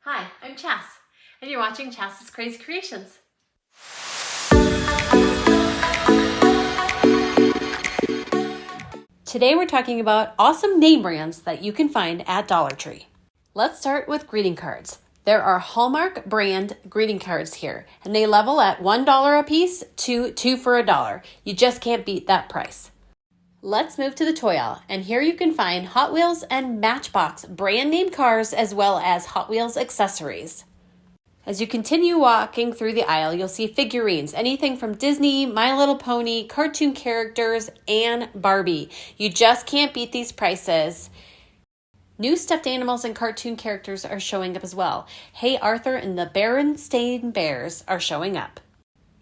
Hi, I'm Chas, and you're watching Chas's Crazy Creations. Today we're talking about awesome name brands that you can find at Dollar Tree. Let's start with greeting cards. There are Hallmark brand greeting cards here, and they level at $1 a piece to 2 for $1. You just can't beat that price. Let's move to the toy aisle, and here you can find Hot Wheels and Matchbox brand name cars as well as Hot Wheels accessories. As you continue walking through the aisle, you'll see figurines, anything from Disney, My Little Pony, cartoon characters, and Barbie. You just can't beat these prices. New stuffed animals and cartoon characters are showing up as well. Hey Arthur and the Berenstain Bears are showing up.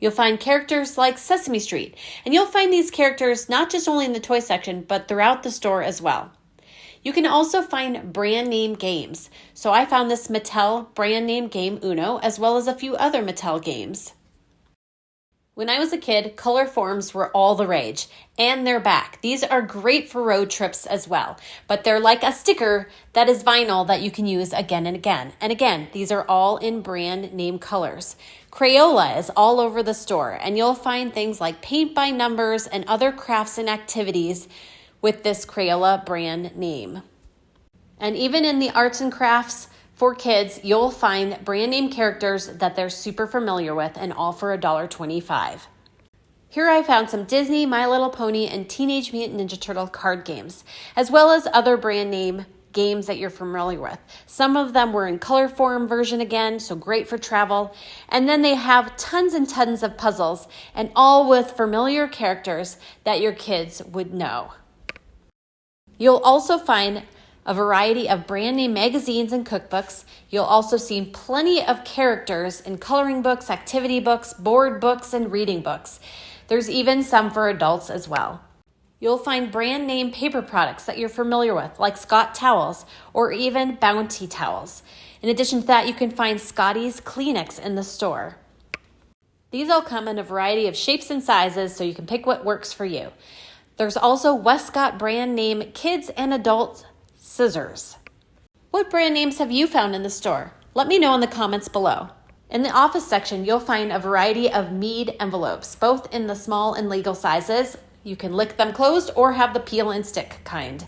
You'll find characters like Sesame Street, and you'll find these characters not just only in the toy section, but throughout the store as well. You can also find brand name games. So I found this Mattel brand name game Uno, as well as a few other Mattel games. When I was a kid, color forms were all the rage, and they're back. These are great for road trips as well, but they're like a sticker that is vinyl that you can use again and again. And again, these are all in brand name colors. Crayola is all over the store, and you'll find things like paint by numbers and other crafts and activities with this Crayola brand name. And even in the arts and crafts for kids, you'll find brand name characters that they're super familiar with, and all for $1.25. Here I found some Disney, My Little Pony, and Teenage Mutant Ninja Turtle card games, as well as other brand name games that you're familiar with. Some of them were in color form version again, so great for travel. And then they have tons and tons of puzzles, and all with familiar characters that your kids would know. You'll also find a variety of brand name magazines and cookbooks. You'll also see plenty of characters in coloring books, activity books, board books, and reading books. There's even some for adults as well. You'll find brand name paper products that you're familiar with, like Scott towels or even Bounty towels. In addition to that, you can find Scotty's Kleenex in the store. These all come in a variety of shapes and sizes, so you can pick what works for you. There's also Westcott brand name kids and adult scissors. What brand names have you found in the store? Let me know in the comments below. In the office section, you'll find a variety of Mead envelopes, both in the small and legal sizes. You can lick them closed or have the peel and stick kind.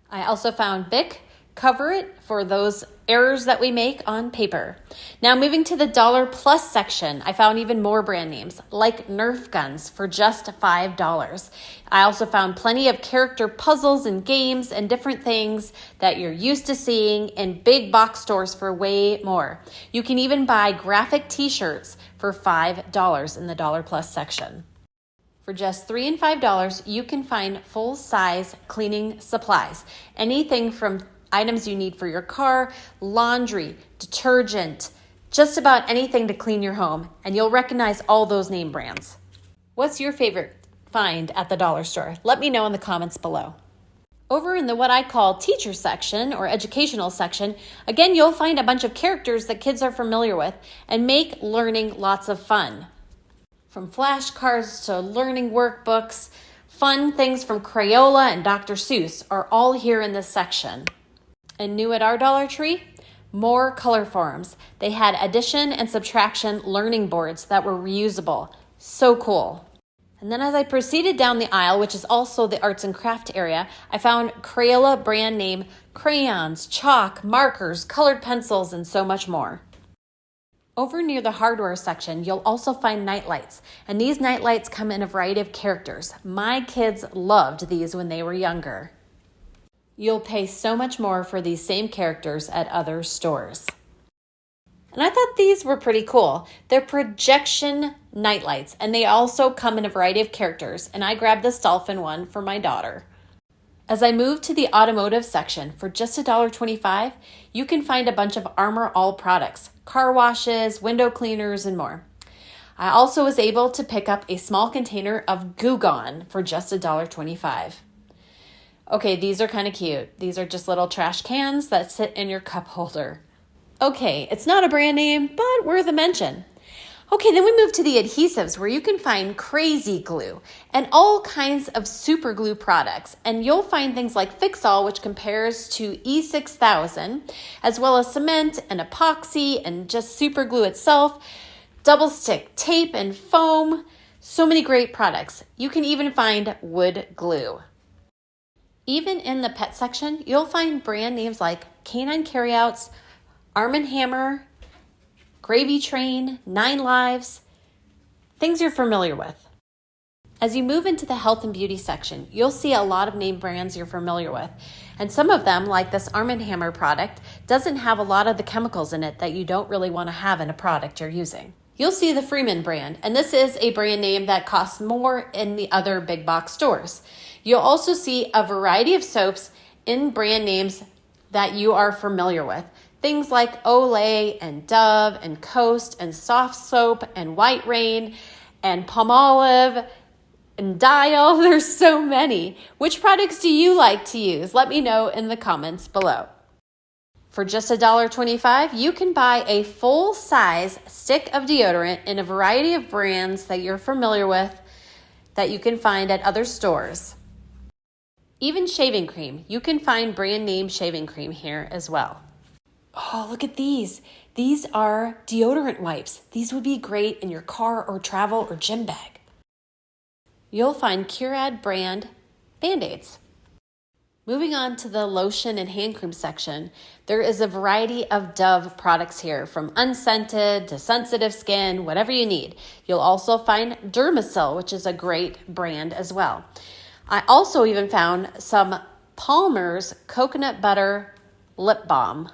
I also found Bic Cover It for those errors that we make on paper. Now moving to the Dollar Plus section, I found even more brand names like Nerf guns for just $5. I also found plenty of character puzzles and games and different things that you're used to seeing in big box stores for way more. You can even buy graphic t-shirts for $5 in the Dollar Plus section. For just $3 and $5, you can find full-size cleaning supplies. Anything from items you need for your car, laundry, detergent, just about anything to clean your home, and you'll recognize all those name brands. What's your favorite find at the dollar store? Let me know in the comments below. Over in the what I call teacher section or educational section, again, you'll find a bunch of characters that kids are familiar with and make learning lots of fun. From flashcards to learning workbooks, fun things from Crayola and Dr. Seuss are all here in this section. And new at our Dollar Tree, more color forms. They had addition and subtraction learning boards that were reusable. So cool. And then as I proceeded down the aisle, which is also the arts and craft area, I found Crayola brand name crayons, chalk, markers, colored pencils, and so much more. Over near the hardware section, you'll also find nightlights, and these nightlights come in a variety of characters. My kids loved these when they were younger. You'll pay so much more for these same characters at other stores. And I thought these were pretty cool. They're projection nightlights, and they also come in a variety of characters, and I grabbed this dolphin one for my daughter. As I moved to the automotive section, for just $1.25, you can find a bunch of Armor All products, car washes, window cleaners, and more. I also was able to pick up a small container of Goo Gone for just $1.25. Okay, these are kind of cute. These are just little trash cans that sit in your cup holder. Okay, it's not a brand name, but worth a mention. Okay, then we move to the adhesives where you can find crazy glue and all kinds of super glue products. And you'll find things like Fix-All, which compares to E6000, as well as cement and epoxy and just super glue itself, double stick tape and foam. So many great products. You can even find wood glue. Even in the pet section, you'll find brand names like Canine Carryouts, Arm & Hammer, Gravy Train, 9 Lives, things you're familiar with. As you move into the health and beauty section, you'll see a lot of name brands you're familiar with. And some of them, like this Arm & Hammer product, doesn't have a lot of the chemicals in it that you don't really want to have in a product you're using. You'll see the Freeman brand, and this is a brand name that costs more in the other big box stores. You'll also see a variety of soaps in brand names that you are familiar with. Things like Olay and Dove and Coast and Soft Soap and White Rain and Palmolive and Dial. There's so many. Which products do you like to use? Let me know in the comments below. For just $1.25, you can buy a full-size stick of deodorant in a variety of brands that you're familiar with that you can find at other stores. Even shaving cream. You can find brand name shaving cream here as well. Oh, look at these. These are deodorant wipes. These would be great in your car or travel or gym bag. You'll find Curad brand Band-Aids. Moving on to the lotion and hand cream section, there is a variety of Dove products here, from unscented to sensitive skin, whatever you need. You'll also find Dermasil, which is a great brand as well. I also even found some Palmer's coconut butter lip balm.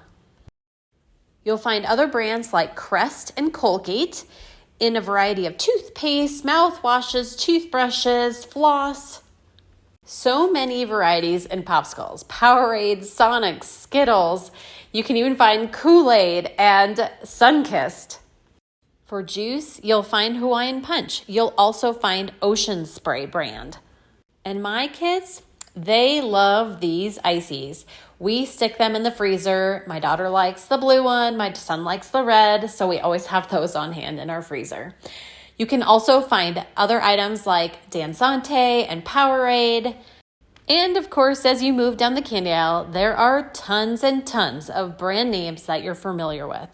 You'll find other brands like Crest and Colgate in a variety of toothpaste, mouthwashes, toothbrushes, floss. So many varieties in popsicles, Powerade, Sonic, Skittles. You can even find Kool-Aid and Sunkist. For juice, you'll find Hawaiian Punch. You'll also find Ocean Spray brand. And my kids, they love these ices. We stick them in the freezer. My daughter likes the blue one. My son likes the red. So we always have those on hand in our freezer. You can also find other items like Dansante and Powerade. And of course, as you move down the candy aisle, there are tons and tons of brand names that you're familiar with.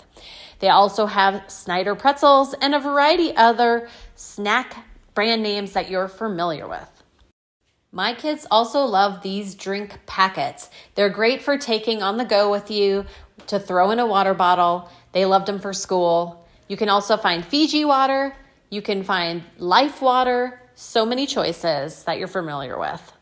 They also have Snyder pretzels and a variety of other snack brand names that you're familiar with. My kids also love these drink packets. They're great for taking on the go with you, to throw in a water bottle. They loved them for school. You can also find Fiji water. You can find Life water. So many choices that you're familiar with.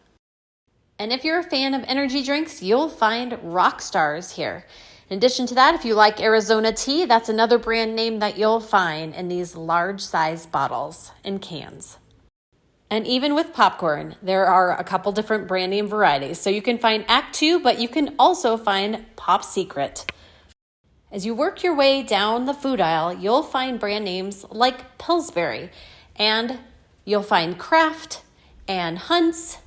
And if you're a fan of energy drinks, you'll find Rock Stars here. In addition to that, if you like Arizona tea, that's another brand name that you'll find in these large size bottles and cans. And even with popcorn, there are a couple different brand name varieties. So you can find Act 2, but you can also find Pop Secret. As you work your way down the food aisle, you'll find brand names like Pillsbury, and you'll find Kraft and Hunt's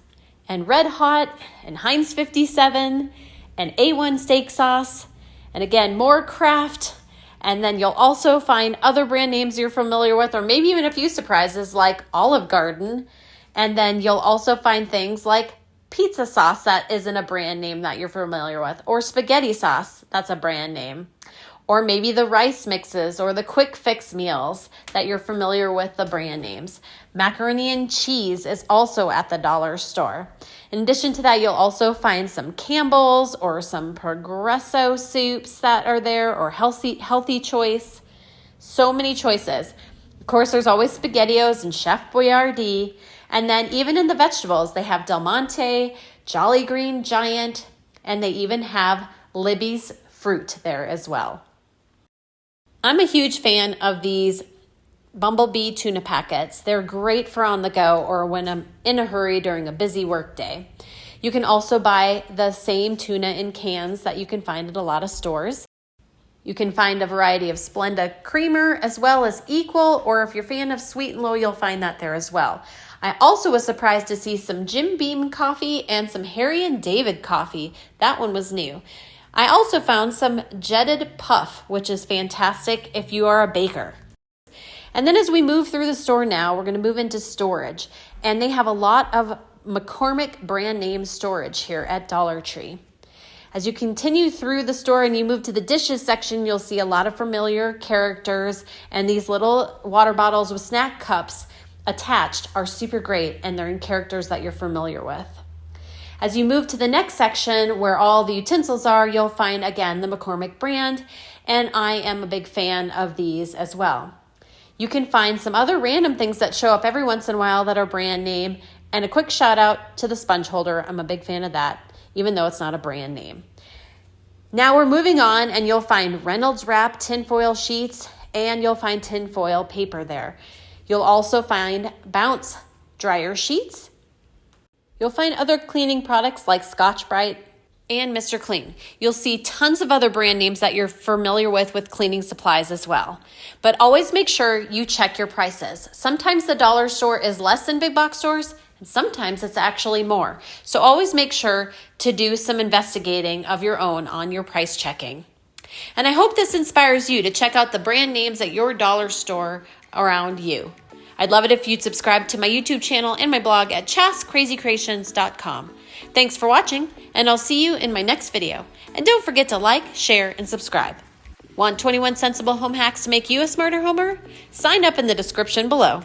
and Red Hot and Heinz 57 and A1 steak sauce, and again, more Kraft. And then you'll also find other brand names you're familiar with, or maybe even a few surprises like Olive Garden. And then you'll also find things like pizza sauce that isn't a brand name that you're familiar with, or spaghetti sauce, that's a brand name. Or maybe the rice mixes or the quick fix meals that you're familiar with the brand names. Macaroni and cheese is also at the dollar store. In addition to that, you'll also find some Campbell's or some Progresso soups that are there, or healthy choice. So many choices. Of course, there's always SpaghettiOs and Chef Boyardee. And then even in the vegetables, they have Del Monte, Jolly Green Giant, and they even have Libby's fruit there as well. I'm a huge fan of these Bumblebee tuna packets. They're great for on the go or when I'm in a hurry during a busy work day. You can also buy the same tuna in cans that you can find at a lot of stores. You can find a variety of Splenda Creamer as well as Equal, or if you're a fan of Sweet and Low, you'll find that there as well. I also was surprised to see some Jim Beam coffee and some Harry and David coffee. That one was new. I also found some Jetted Puff, which is fantastic if you are a baker. And then as we move through the store now, we're going to move into storage. And they have a lot of McCormick brand name storage here at Dollar Tree. As you continue through the store and you move to the dishes section, you'll see a lot of familiar characters, and these little water bottles with snack cups attached are super great, and they're in characters that you're familiar with. As you move to the next section where all the utensils are, you'll find again the McCormick brand, and I am a big fan of these as well. You can find some other random things that show up every once in a while that are brand name, and a quick shout out to the sponge holder. I'm a big fan of that, even though it's not a brand name. Now we're moving on, and you'll find Reynolds Wrap tinfoil sheets, and you'll find tinfoil paper there. You'll also find Bounce dryer sheets. You'll find other cleaning products like Scotch-Brite and Mr. Clean. You'll see tons of other brand names that you're familiar with cleaning supplies as well. But always make sure you check your prices. Sometimes the dollar store is less than big box stores, and sometimes it's actually more. So always make sure to do some investigating of your own on your price checking. And I hope this inspires you to check out the brand names at your dollar store around you. I'd love it if you'd subscribe to my YouTube channel and my blog at chascrazycreations.com. Thanks for watching, and I'll see you in my next video. And don't forget to like, share, and subscribe. Want 21 sensible home hacks to make you a smarter homer? Sign up in the description below.